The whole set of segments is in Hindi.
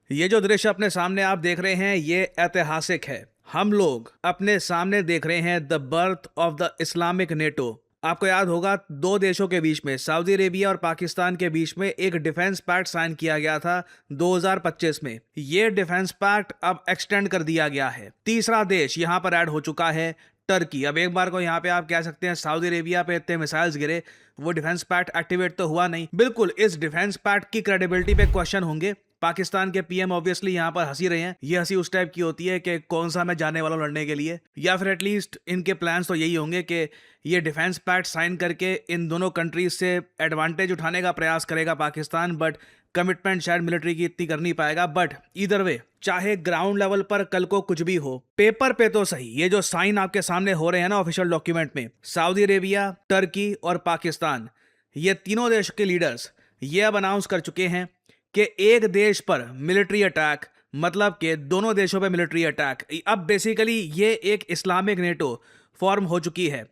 ये जो दृश्य अपने सामने आप देख रहे हैं ये ऐतिहासिक है। हम लोग अपने सामने देख रहे हैं the birth of the Islamic NATO. आपको याद होगा दो देशों के बीच में, सऊदी अरेबिया और पाकिस्तान के बीच में एक डिफेंस पैक्ट साइन किया गया था 2025 में। ये डिफेंस पैक्ट अब एक्सटेंड कर दिया गया है। तीसरा देश यहां पर ऐड हो चुका है, टर्की। अब एक बार को यहाँ पे आप कह सकते हैं सऊदी अरेबिया पे इतने मिसाइल्स गिरे, वो डिफेंस पैक्ट एक्टिवेट तो हुआ नहीं। बिल्कुल, इस डिफेंस पैक्ट की क्रेडिबिलिटी पे क्वेश्चन होंगे। पाकिस्तान के पीएम ऑब्वियसली यहाँ पर हंसी रहे हैं। ये हंसी उस टाइप की होती है कि कौन सा मैं जाने वाला हूं लड़ने के लिए, या फिर एटलीस्ट इनके प्लान्स तो यही होंगे कि ये डिफेंस पैक्ट साइन करके इन दोनों कंट्रीज से एडवांटेज उठाने का प्रयास करेगा पाकिस्तान, बट कमिटमेंट शायद मिलिट्री की इतनी कर नहीं पाएगा। बट इधर वे, चाहे ग्राउंड लेवल पर कल को कुछ भी हो, पेपर पे तो सही ये जो साइन आपके सामने हो रहे हैं ना ऑफिशियल डॉक्यूमेंट में, सऊदी अरेबिया, टर्की और पाकिस्तान, ये तीनों देश के लीडर्स ये अब अनाउंस कर चुके हैं कि एक देश पर मिलिट्री अटैक मतलब कि दोनों देशों पर मिलिट्री अटैक। अब बेसिकली ये एक इस्लामिक नेटो फॉर्म हो चुकी है।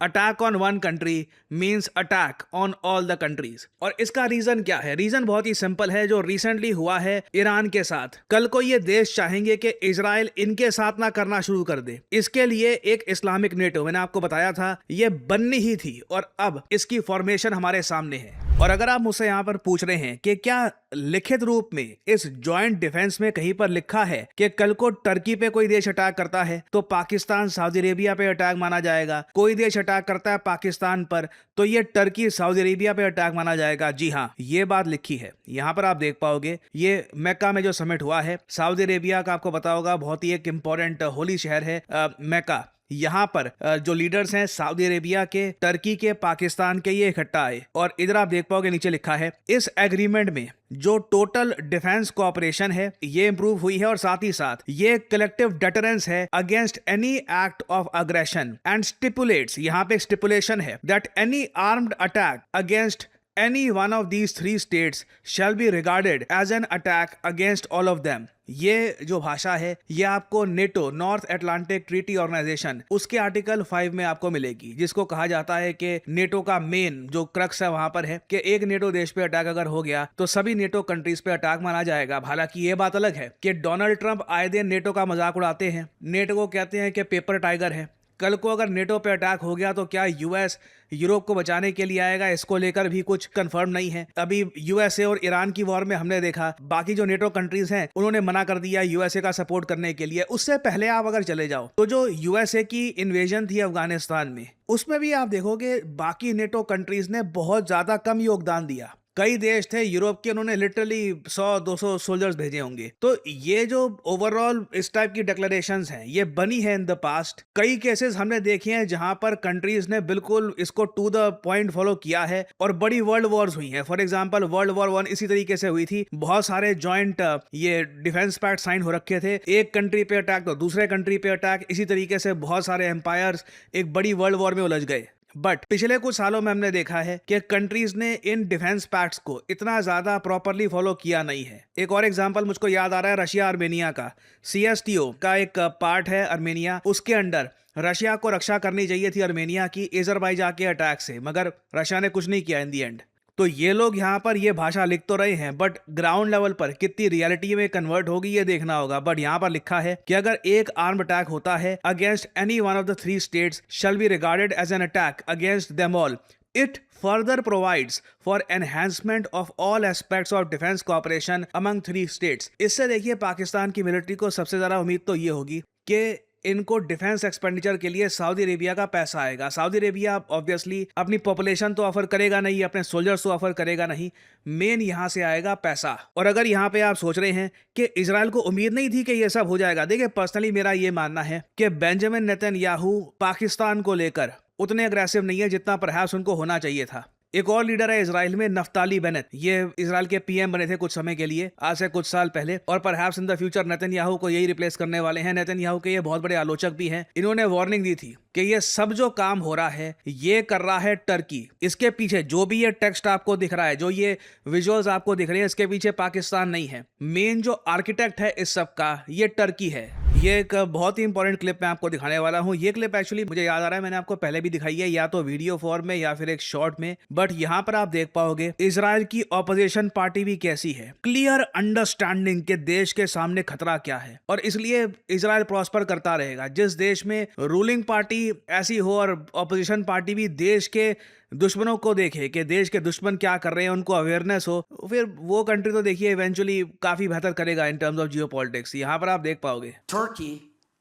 Attack on one country means attack on all the countries. और इसका रीजन क्या है? रीजन बहुत ही सिंपल है, जो रिसेंटली हुआ है ईरान के साथ। कल को ये देश चाहेंगे कि इजराइल इनके साथ ना करना शुरू कर दे। इसके लिए एक इस्लामिक नेटो, मैंने आपको बताया था, ये बननी ही थी और अब इसकी फॉर्मेशन हमारे सामने है। और अगर आप मुझसे यहाँ पर पूछ रहे हैं कि क्या लिखित रूप में इस जॉइंट डिफेंस में कहीं पर लिखा है कि कल को टर्की पे कोई देश अटैक करता है तो पाकिस्तान सऊदी अरेबिया पे अटैक माना जाएगा, कोई देश अटैक करता है पाकिस्तान पर तो ये टर्की सऊदी अरेबिया पे अटैक माना जाएगा? जी हाँ, ये बात लिखी है। यहाँ पर आप देख पाओगे ये मक्का में जो समिट हुआ है सऊदी अरेबिया का, आपको पता होगा बहुत ही एक इंपॉर्टेंट होली शहर है मक्का। यहाँ पर जो लीडर्स हैं सऊदी अरेबिया के, टर्की के, पाकिस्तान के, ये इकट्ठा आए। और इधर आप देख पाओगे नीचे लिखा है इस एग्रीमेंट में जो टोटल डिफेंस कोऑपरेशन है ये इंप्रूव हुई है और साथ ही साथ ये कलेक्टिव डेटरेंस है against any act of aggression and stipulates, यहाँ पे स्टिपुलेशन है that any armed attack against any one of these three states shall be regarded as an attack against all of them। ये जो भाषा है ये आपको NATO, North Atlantic Treaty Organization, उसके आर्टिकल 5 में आपको मिलेगी, जिसको कहा जाता है कि नेटो का मेन जो क्रक्स है वहां पर है कि एक नेटो देश पे अटैक अगर हो गया तो सभी नेटो कंट्रीज पे अटैक माना जाएगा। हालांकि ये बात अलग है कि डोनाल्ड ट्रंप आए दिन नेटो का मजाक उड़ाते हैं, नेटो को कहते हैं कि पेपर टाइगर है। कल को अगर नेटो पे अटैक हो गया तो क्या यूएस यूरोप को बचाने के लिए आएगा? इसको लेकर भी कुछ कंफर्म नहीं है। अभी यूएसए और ईरान की वॉर में हमने देखा बाकी जो नेटो कंट्रीज हैं उन्होंने मना कर दिया यूएसए का सपोर्ट करने के लिए। उससे पहले आप अगर चले जाओ तो जो यूएसए की इन्वेजन थी अफगानिस्तान में, उसमें भी आप देखोगे बाकी नेटो कंट्रीज ने बहुत ज्यादा कम योगदान दिया। कई देश थे यूरोप के, उन्होंने लिटरली 100-200 सोल्जर्स भेजे होंगे। तो ये जो ओवरऑल इस टाइप की डिक्लेरेशंस हैं ये बनी है इन द पास्ट। कई केसेस हमने देखे हैं जहां पर कंट्रीज ने बिल्कुल इसको टू द पॉइंट फॉलो किया है और बड़ी वर्ल्ड वॉर्स हुई हैं। फॉर एग्जांपल वर्ल्ड वॉर 1 इसी तरीके से हुई थी। बहुत सारे जॉइंट ये डिफेंस पैक्ट साइन हो रखे थे, एक कंट्री पे अटैक तो दूसरे कंट्री पे अटैक, इसी तरीके से बहुत सारे एम्पायर्स एक बड़ी वर्ल्ड वॉर में उलझ गए। बट पिछले कुछ सालों में हमने देखा है कि कंट्रीज ने इन डिफेंस पैक्ट्स को इतना ज्यादा प्रॉपरली फॉलो किया नहीं है। एक और एग्जांपल मुझको याद आ रहा है रशिया आर्मेनिया का। सीएसटीओ का एक पार्ट है आर्मेनिया, उसके अंडर रशिया को रक्षा करनी चाहिए थी आर्मेनिया की अज़रबैजान के अटैक से, मगर रशिया ने कुछ नहीं किया इन दी एंड। तो ये लोग यहाँ पर ये भाषा लिख तो रहे हैं बट ग्राउंड लेवल पर कितनी रियलिटी में कन्वर्ट होगी ये देखना होगा। बट यहाँ पर लिखा है कि अगर एक आर्म अटैक होता है against any one of the 3 states shall be regarded as an attack against them all. It further provides for enhancement of all aspects of defense cooperation among 3 states। इससे देखिए पाकिस्तान की मिलिट्री को सबसे ज्यादा उम्मीद तो ये होगी कि इनको डिफेंस एक्सपेंडिचर के लिए सऊदी अरेबिया का पैसा आएगा। सऊदी अरेबिया ऑब्वियसली अपनी पॉपुलेशन तो ऑफर करेगा नहीं, अपने सोल्जर्स तो ऑफर करेगा नहीं, मेन यहां से आएगा पैसा। और अगर यहां पे आप सोच रहे हैं कि इजराइल को उम्मीद नहीं थी कि ये सब हो जाएगा, देखिए पर्सनली मेरा ये मानना है कि बेंजामिन नेतन्याहू पाकिस्तान को लेकर उतने अग्रेसिव नहीं है जितना परहैप्स उनको होना चाहिए था। एक और लीडर है इजराइल में, नफ्ताली बेनेट। ये इजराइल के पीएम बने थे कुछ समय के लिए, आज से कुछ साल पहले, और perhaps in the future Netanyahu को यही रिप्लेस करने वाले हैं। नेतन्याहू के ये बहुत बड़े आलोचक भी हैं। इन्होंने वार्निंग दी थी कि ये सब जो काम हो रहा है ये कर रहा है टर्की। इसके पीछे जो भी ये टेक्स्ट आपको दिख रहा है, जो ये विजुअल्स आपको दिख रहे हैं, इसके पीछे पाकिस्तान नहीं है। मेन जो आर्किटेक्ट है इस सब का ये टर्की है। ये एक बहुत ही इंपॉर्टेंट क्लिप मैं आपको दिखाने वाला हूँ। ये क्लिप एक्चुअली मुझे याद आ रहा है मैंने आपको पहले भी दिखाई है, या तो वीडियो फॉर्म में या फिर एक शॉर्ट में, बट यहाँ पर आप देख पाओगे इजराइल की ऑपोजिशन पार्टी भी कैसी है। क्लियर अंडरस्टैंडिंग के देश के सामने खतरा क्या है, और इसलिए इजराइल प्रॉस्पर करता रहेगा। जिस देश में रूलिंग पार्टी ऐसी हो और ऑपोजिशन पार्टी भी देश के दुश्मनों को देखे कि देश के दुश्मन क्या कर रहे हैं, उनको अवेयरनेस हो, फिर वो कंट्री तो देखिए इवेंचुअली काफी बेहतर करेगा इन टर्म्स ऑफ जियोपॉलिटिक्स। यहाँ पर आप देख पाओगे Turkey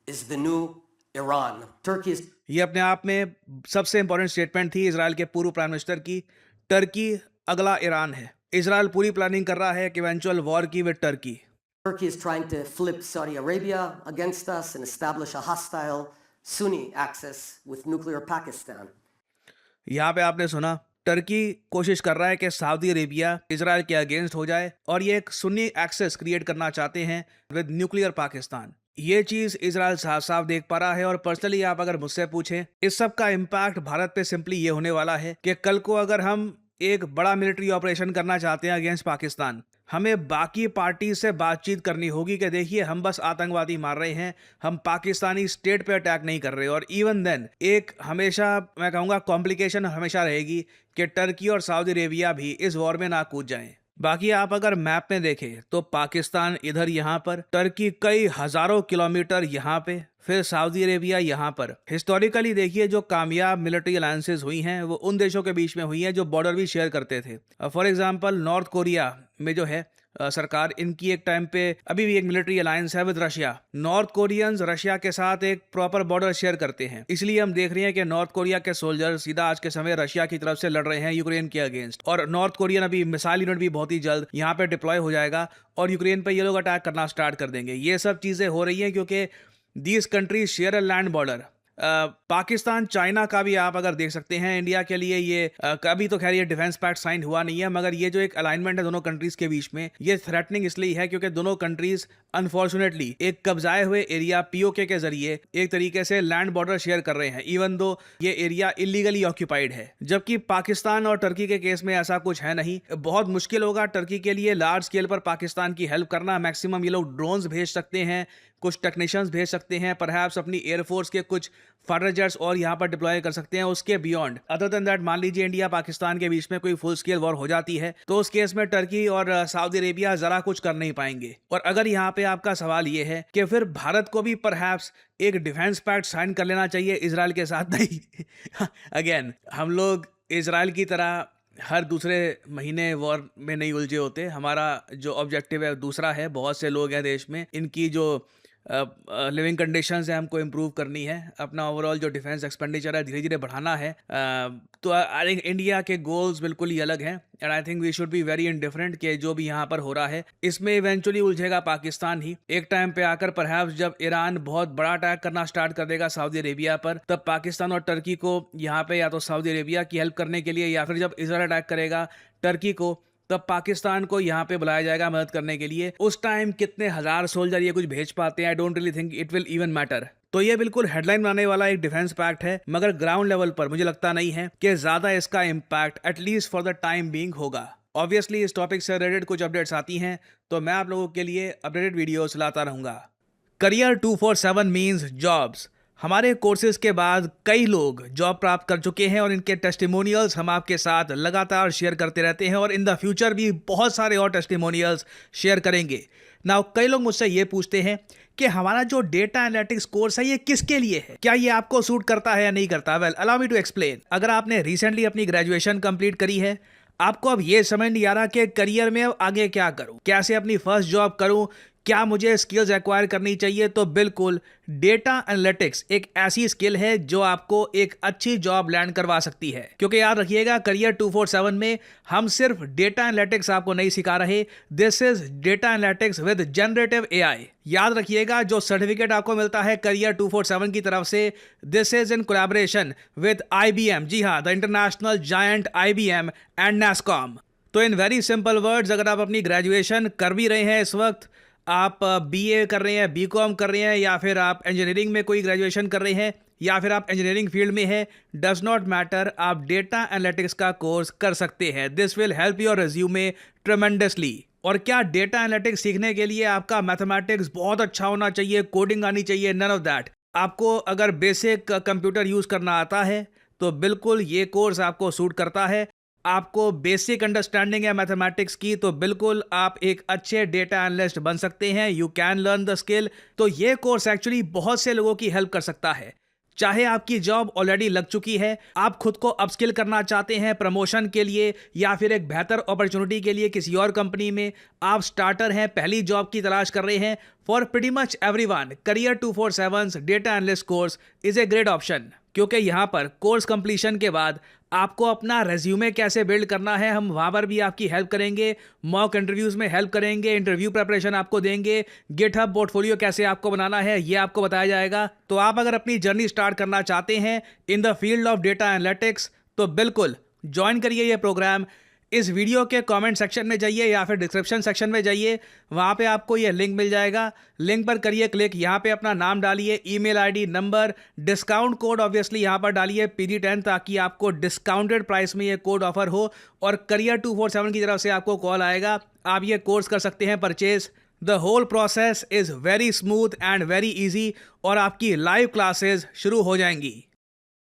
is the new Iran. Turkey is ये अपने आप में सबसे इंपॉर्टेंट स्टेटमेंट थी इजराइल के पूर्व प्राइम मिनिस्टर की। टर्की अगला ईरान है। इजराइल पूरी प्लानिंग कर रहा है कि इवेंचुअल वॉर की with Turkey. Turkey is trying to flip Saudi Arabia against us and establish a hostile Sunni axis with nuclear Pakistan. यहाँ पे आपने सुना, टर्की कोशिश कर रहा है कि सऊदी अरेबिया इजराइल के अगेंस्ट हो जाए और ये एक सुन्नी एक्सेस क्रिएट करना चाहते हैं विद न्यूक्लियर पाकिस्तान। ये चीज इजराइल साफ साफ देख पा रहा है। और पर्सनली आप अगर मुझसे पूछें, इस सब का इम्पैक्ट भारत पे सिंपली ये होने वाला है कि कल को अगर हम एक बड़ा मिलिट्री ऑपरेशन करना चाहते हैं अगेंस्ट पाकिस्तान, हमें बाकी पार्टी से बातचीत करनी होगी कि देखिए हम बस आतंकवादी मार रहे हैं, हम पाकिस्तानी स्टेट पे अटैक नहीं कर रहे। और इवन देन एक हमेशा मैं कहूँगा कॉम्प्लिकेशन हमेशा रहेगी कि टर्की और सऊदी अरेबिया भी इस वॉर में ना कूद जाएं। बाकी आप अगर मैप में देखें तो पाकिस्तान इधर यहाँ पर, टर्की कई हजारों किलोमीटर यहाँ पे, फिर सऊदी अरेबिया यहाँ पर। हिस्टोरिकली देखिए जो कामयाब मिलिट्री अलायंसेस हुई हैं वो उन देशों के बीच में हुई हैं जो बॉर्डर भी शेयर करते थे। फॉर एग्जांपल नॉर्थ कोरिया में जो है सरकार, इनकी एक टाइम पे अभी भी एक मिलिट्री अलायंस है with Russia. North Koreans Russia के साथ एक प्रॉपर बॉर्डर शेयर करते हैं, इसलिए हम देख रहे हैं कि नॉर्थ कोरिया के सोल्जर सीधा आज के समय रशिया की तरफ से लड़ रहे हैं यूक्रेन के अगेंस्ट। और नॉर्थ कोरियन अभी मिसाइल यूनिट भी बहुत ही जल्द यहाँ पे डिप्लॉय हो जाएगा और यूक्रेन पे ये लोग अटैक करना स्टार्ट कर देंगे। ये सब चीजें हो रही हैं क्योंकि these countries share a land border. Pakistan China का भी आप अगर देख सकते हैं इंडिया के लिए ये कभी तो खैर ये डिफेंस पैक्ट साइन हुआ नहीं है, मगर ये जो एक अलाइनमेंट है दोनों कंट्रीज के बीच में, ये थ्रेटनिंग इसलिए है क्योंकि दोनों कंट्रीज अनफॉर्चुनेटली एक कब्जाए हुए एरिया पीओके के जरिए एक तरीके से लैंड बॉर्डर शेयर कर रहे हैं, इवन दो ये एरिया इलीगली ऑक्यूपाइड है। जबकि पाकिस्तान और टर्की के केस में ऐसा कुछ है नहीं। बहुत मुश्किल होगा टर्की के लिए लार्ज स्केल पर पाकिस्तान की हेल्प करना। मैक्सिमम ये लोग ड्रोन्स भेज सकते हैं, कुछ टेक्नीशियंस भेज सकते हैं, परहैप्स अपनी एयरफोर्स के कुछ फाइटर जेट्स और यहाँ पर डिप्लॉय कर सकते हैं। उसके बियॉन्ड अदर देन दैट, मान लीजिए इंडिया पाकिस्तान के बीच में कोई फुल स्केल वॉर हो जाती है तो उस केस में टर्की और सऊदी अरेबिया जरा कुछ कर नहीं पाएंगे। और अगर यहाँ पे आपका सवाल ये है कि फिर भारत को भी परहैप्स एक डिफेंस पैक्ट साइन कर लेना चाहिए इजराइल के साथ, नहीं अगेन हम लोग इजराइल की तरह हर दूसरे महीने वॉर में नहीं उलझे होते। हमारा जो ऑब्जेक्टिव है दूसरा है। बहुत से लोग हैं देश में, इनकी जो लिविंग कंडीशंस है हमको इम्प्रूव करनी है, अपना ओवरऑल जो डिफेंस एक्सपेंडिचर है धीरे धीरे बढ़ाना है। तो आई थिंक इंडिया के गोल्स बिल्कुल ही अलग हैं and I think we should be very indifferent कि जो भी यहाँ पर हो रहा है इसमें इवेंचुअली उलझेगा पाकिस्तान ही। एक टाइम पे आकर परहैप्स जब ईरान बहुत बड़ा अटैक करना स्टार्ट कर देगा सऊदी अरेबिया पर, तब पाकिस्तान और टर्की को यहाँ पे या तो सऊदी अरेबिया की हेल्प करने के लिए, या फिर जब इजराइल अटैक करेगा टर्की को तब पाकिस्तान को यहाँ पे बुलाया जाएगा मदद करने के लिए। उस टाइम कितने हजार सोल्जर ये कुछ भेज पाते हैं, I don't really think it will even matter. तो ये बिल्कुल हेडलाइन बनाने वाला एक डिफेंस पैक्ट है, मगर ग्राउंड लेवल पर मुझे लगता नहीं है कि ज्यादा इसका impact at least for the time being होगा। ऑब्वियसली इस टॉपिक से रिलेटेड कुछ अपडेट्स आती हैं तो मैं आप लोगों के लिए अपडेटेड वीडियोस लाता रहूंगा। Career 247 means jobs. हमारे कोर्सेज के बाद कई लोग जॉब प्राप्त कर चुके हैं और इनके टेस्टिमोनियल्स हम आपके साथ लगातार शेयर करते रहते हैं और इन द फ्यूचर भी बहुत सारे और टेस्टिमोनियल्स शेयर करेंगे। नाउ कई लोग मुझसे ये पूछते हैं कि हमारा जो डेटा एनालिटिक्स कोर्स है ये किसके लिए है, क्या ये आपको सूट करता है या नहीं करता। Well allow me to explain. अगर आपने रिसेंटली अपनी ग्रेजुएशन कंप्लीट करी है, आपको अब ये समझ नहीं आ रहा कि करियर में अब आगे क्या करूं, कैसे अपनी फर्स्ट जॉब करूं, क्या मुझे स्किल्स एक्वायर करनी चाहिए, तो बिल्कुल डेटा एनालिटिक्स एक ऐसी स्किल है जो आपको एक अच्छी जॉब लैंड करवा सकती है। क्योंकि याद रखिएगा करियर 247 में हम सिर्फ डेटा एनालिटिक्स आपको नहीं सिखा रहे, this is data analytics with generative AI. याद रखिएगा जो सर्टिफिकेट आपको मिलता है करियर 247 की तरफ से, this is in collaboration with IBM, जी हाँ, the international giant IBM and NASSCOM। तो इन वेरी सिंपल वर्ड्स, अगर आप अपनी ग्रेजुएशन कर भी रहे हैं इस वक्त, आप BA कर रहे हैं, BCom कर रहे हैं, या फिर आप इंजीनियरिंग में कोई ग्रेजुएशन कर रहे हैं, या फिर आप इंजीनियरिंग फील्ड में हैं, डज नॉट मैटर, आप डेटा एनालिटिक्स का कोर्स कर सकते हैं। This will help your resume tremendously. और क्या डेटा एनालिटिक्स सीखने के लिए आपका मैथमेटिक्स बहुत अच्छा होना चाहिए, कोडिंग आनी चाहिए? None of that. आपको अगर बेसिक कंप्यूटर यूज़ करना आता है तो बिल्कुल ये कोर्स आपको सूट करता है। आपको बेसिक अंडरस्टैंडिंग है मैथमेटिक्स की तो बिल्कुल आप एक अच्छे डेटा एनालिस्ट बन सकते हैं। You can learn the skill. तो ये कोर्स एक्चुअली बहुत से लोगों की हेल्प कर सकता है। चाहे आपकी जॉब ऑलरेडी लग चुकी है, आप खुद को अपस्किल करना चाहते हैं प्रमोशन के लिए या फिर एक बेहतर अपॉर्चुनिटी के लिए किसी और कंपनी में, आप स्टार्टर हैं, पहली जॉब की तलाश कर रहे हैं, for pretty much everyone career 247 data analyst course is a great option. क्योंकि यहाँ पर कोर्स कंप्लीशन के बाद आपको अपना रेज्यूमे कैसे बिल्ड करना है, हम वहाँ पर भी आपकी हेल्प करेंगे, मॉक इंटरव्यूज़ में हेल्प करेंगे, इंटरव्यू प्रिपरेशन आपको देंगे, गिटहब पोर्टफोलियो कैसे आपको बनाना है ये आपको बताया जाएगा। तो आप अगर अपनी जर्नी स्टार्ट करना चाहते हैं in the field of data analytics तो बिल्कुल ज्वाइन करिए ये प्रोग्राम। इस वीडियो के कमेंट सेक्शन में जाइए या फिर डिस्क्रिप्शन सेक्शन में जाइए, वहाँ पे आपको ये लिंक मिल जाएगा। लिंक पर करिए क्लिक, यहाँ पे अपना नाम डालिए, email ID, number, discount code obviously यहाँ पर डालिए PD10 ताकि आपको डिस्काउंटेड प्राइस में ये कोड ऑफर हो और करियर 247 की तरफ से आपको कॉल आएगा। आप ये कोर्स कर सकते हैं purchase. The whole process is very smooth and very easy और आपकी लाइव क्लासेज शुरू हो जाएंगी।